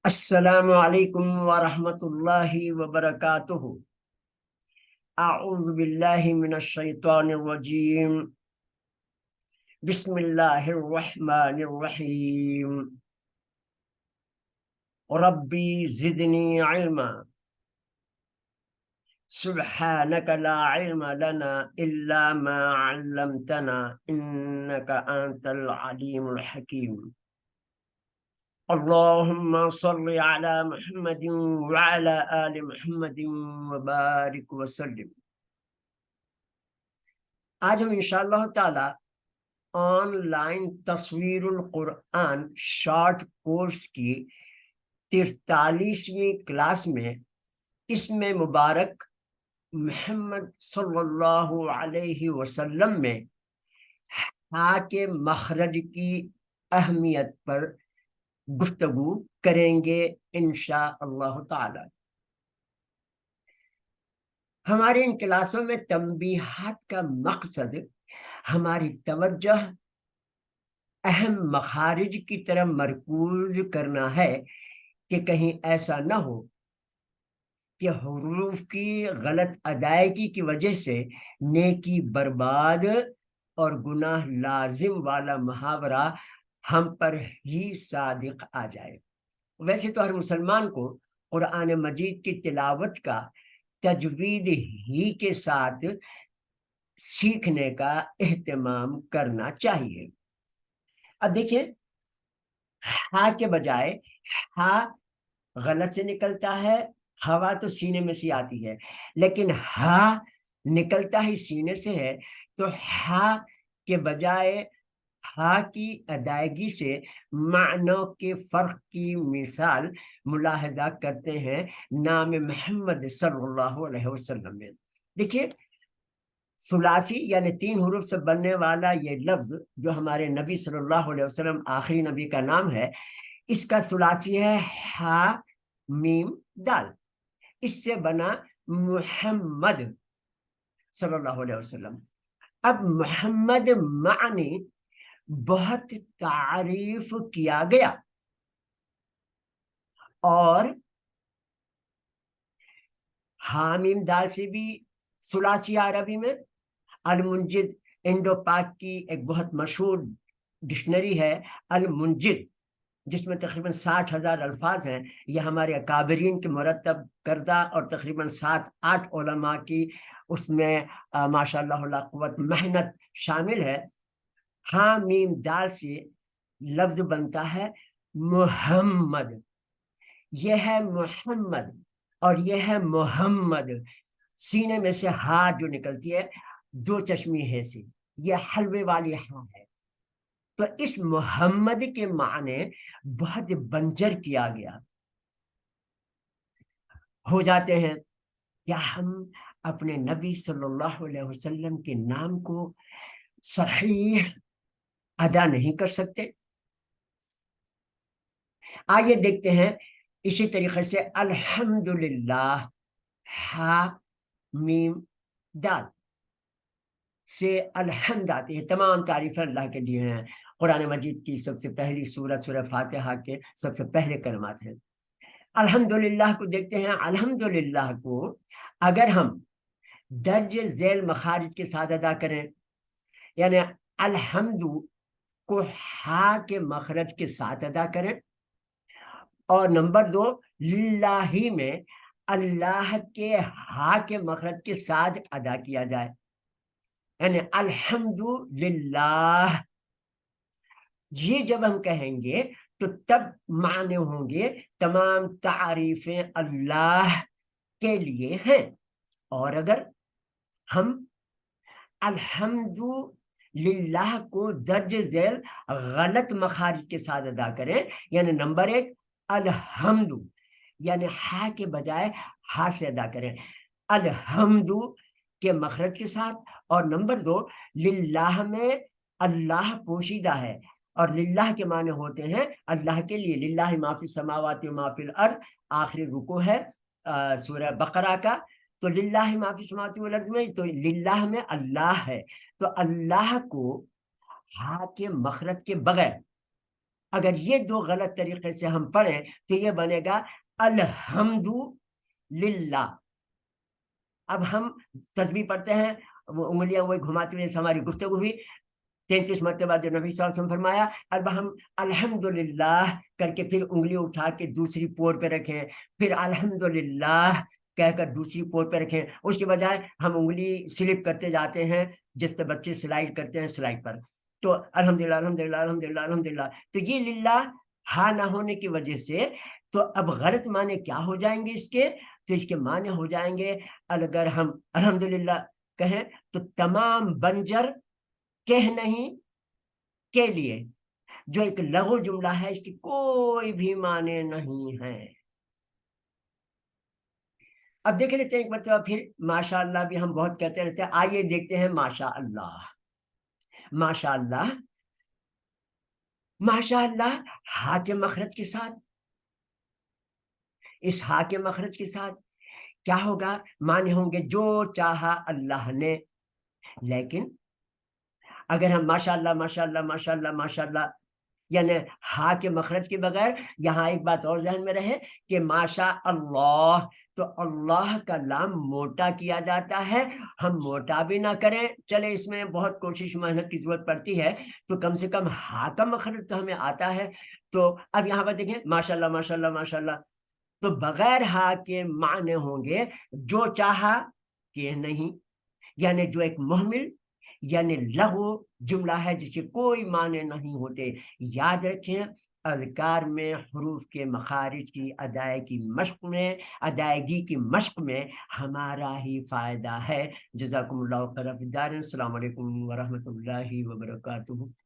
السلام علیکم ورحمۃ اللہ وبرکاتہ۔ اعوذ باللہ من الشیطان الرجیم، بسم اللہ الرحمن الرحیم۔ ربی زدنی علما، سبحانک لا علم لنا الا ما علمتنا انک انت العلیم الحکیم۔ اللهم صل على محمد وعلى آل محمد وبارک وسلم۔ آج ہم انشاءاللہ تعالی آن لائن تصویر القرآن شارٹ کورس کی 43ویں کلاس میں اسم مبارک محمد صلی اللہ علیہ وسلم میں ہاں کے مخرج کی اہمیت پر گفتگو کریں گے انشاءاللہ تعالی۔ ہماری ان کلاسوں میں تنبیہات کا مقصد ہماری توجہ اہم مخارج کی طرف مرکوز کرنا ہے کہ کہیں ایسا نہ ہو کہ حروف کی غلط ادائیگی کی وجہ سے نیکی برباد اور گناہ لازم والا محاورہ ہم پر ہی صادق آ جائے۔ ویسے تو ہر مسلمان کو قرآن مجید کی تلاوت کا تجوید ہی کے ساتھ سیکھنے کا اہتمام کرنا چاہیے۔ اب دیکھیں، ہا کے بجائے ہا غلط سے نکلتا ہے، ہوا تو سینے میں سے آتی ہے، لیکن ہا نکلتا ہی سینے سے ہے، تو ہا کے بجائے ہا کی ادائیگی سے معنوں کے فرق کی مثال ملاحظہ کرتے ہیں نام محمد صلی اللہ علیہ وسلم میں۔ دیکھیے، ثلاثی یعنی 3 حروف سے بننے والا یہ لفظ جو ہمارے نبی صلی اللہ علیہ وسلم آخری نبی کا نام ہے، اس کا ثلاثی ہے ہا میم دال۔ اس سے بنا محمد صلی اللہ علیہ وسلم۔ اب محمد معنی بہت تعریف کیا گیا، اور حامیم دال سے بھی ثلاثی عربی میں المنجد، انڈو پاک کی ایک بہت مشہور ڈکشنری ہے المنجد، جس میں تقریباً 60,000 الفاظ ہیں۔ یہ ہمارے اکابرین کے مرتب کردہ اور تقریباً 7-8 علماء کی اس میں ماشاء اللہ لا قوت محنت شامل ہے۔ ہاں میم دال سے لفظ بنتا ہے محمد، یہ ہے محمد اور یہ ہے محمد۔ سینے میں سے ہا جو نکلتی ہے 2 چشمی ہے سے، یہ حلوے والی ہاں ہے۔ تو اس محمد کے معنی بہت بنجر کیا گیا ہو جاتے ہیں۔ کیا ہم اپنے نبی صلی اللہ علیہ وسلم کے نام کو صحیح ادا نہیں کر سکتے؟ آئیے دیکھتے ہیں۔ اسی طریقے سے الحمدللہ، ہا میم دال سے الحمد آتے ہیں۔ تمام تعریفیں اللہ کے لیے ہیں۔ قرآن مجید کی سب سے پہلی سورت سورہ فاتحہ کے سب سے پہلے کلمات ہیں۔ الحمدللہ کو دیکھتے ہیں۔ الحمدللہ کو اگر ہم درج ذیل مخارج کے ساتھ ادا کریں، یعنی الحمد کو ہا کے مخرج کے ساتھ ادا کریں، اور نمبر 2 للہ میں اللہ کے ہا کے مخرج کے ساتھ ادا کیا جائے، یعنی الحمد للہ، یہ جب ہم کہیں گے تو تب معنی ہوں گے تمام تعریفیں اللہ کے لیے ہیں۔ اور اگر ہم الحمد للہ کو درج ذیل غلط مخارج کے ساتھ ادا کریں، یعنی نمبر 1 الحمد یعنی ہا کے بجائے ہا سے ادا کریں الحمد کے مخرج کے ساتھ، اور نمبر 2 للہ میں اللہ پوشیدہ ہے، اور للہ کے معنی ہوتے ہیں اللہ کے لیے۔ للہ ما فی السماوات و ما فی الارض آخری رکوع ہے سورہ بقرہ کا، تو للہ ما فی السماوات والارض میں تو للہ میں اللہ ہے، تو اللہ کو ہا کے مخرج کے بغیر اگر یہ دو غلط طریقے سے ہم پڑھیں تو یہ بنے گا الحمد للہ. اب ہم تسبیح پڑھتے ہیں، وہ انگلیاں وہی گھماتے ہوئے ہماری گفتگو ہوئی 33 مرتبہ جو نبی صلی اللہ علیہ وسلم فرمایا. اب ہم الحمدللہ کر کے پھر انگلی اٹھا کے دوسری پور پہ رکھیں، پھر الحمدللہ کہہ کر دوسری پور پہ رکھیں. اس کے بجائے ہم انگلی سلپ کرتے جاتے ہیں جس سے بچے سلائڈ کرتے ہیں سلائڈ پر. تو الحمدللہ الحمدللہ الحمدللہ الحمدللہ. تو یہ للہ ہاں نہ ہونے کی وجہ سے تو اب غلط معنی کیا ہو جائیں گے اس کے؟ تو اس کے معنی ہو جائیں گے اگر ہم الحمدللہ کہیں تو تمام بنجر کہہ نہیں کے لیے، جو ایک لغو جملہ ہے اس کی کوئی بھی معنی نہیں ہے. اب دیکھ لیتے ہیں ایک مرتبہ پھر ماشاء اللہ بھی ہم بہت کہتے رہتے ہیں. آئیے دیکھتے ہیں ماشاء اللہ. ماشاء اللہ، ماشاء اللہ ہا کے مخرج کے ساتھ، اس ہا کے مخرج کے ساتھ کیا ہوگا؟ معنی ہوں گے جو چاہا اللہ نے. لیکن اگر ہم ماشاء اللہ ماشاء اللہ ماشاء اللہ ماشاء اللہ یعنی ہا کے مخرج کے بغیر، یہاں ایک بات اور ذہن میں رہے کہ ماشاء اللہ تو اللہ کا لام موٹا کیا جاتا ہے. ہم موٹا بھی نہ کریں، چلے اس میں بہت کوشش محنت کی ضرورت پڑتی ہے تو کم سے کم ہا کا مخرج تو ہمیں آتا ہے. تو اب یہاں پر دیکھیں ماشاء اللہ ماشاء اللہ ماشاء اللہ، تو بغیر ہا کے معنی ہوں گے جو چاہا کہ نہیں، یعنی جو ایک محمل یعنی لغو جملہ ہے جس کے کوئی معنی نہیں ہوتے. یاد رکھیں اذکار میں حروف کے مخارج کی ادائیگی کی مشق میں ہمارا ہی فائدہ ہے. جزاکم اللہ خیر. السلام علیکم ورحمۃ اللہ وبرکاتہ.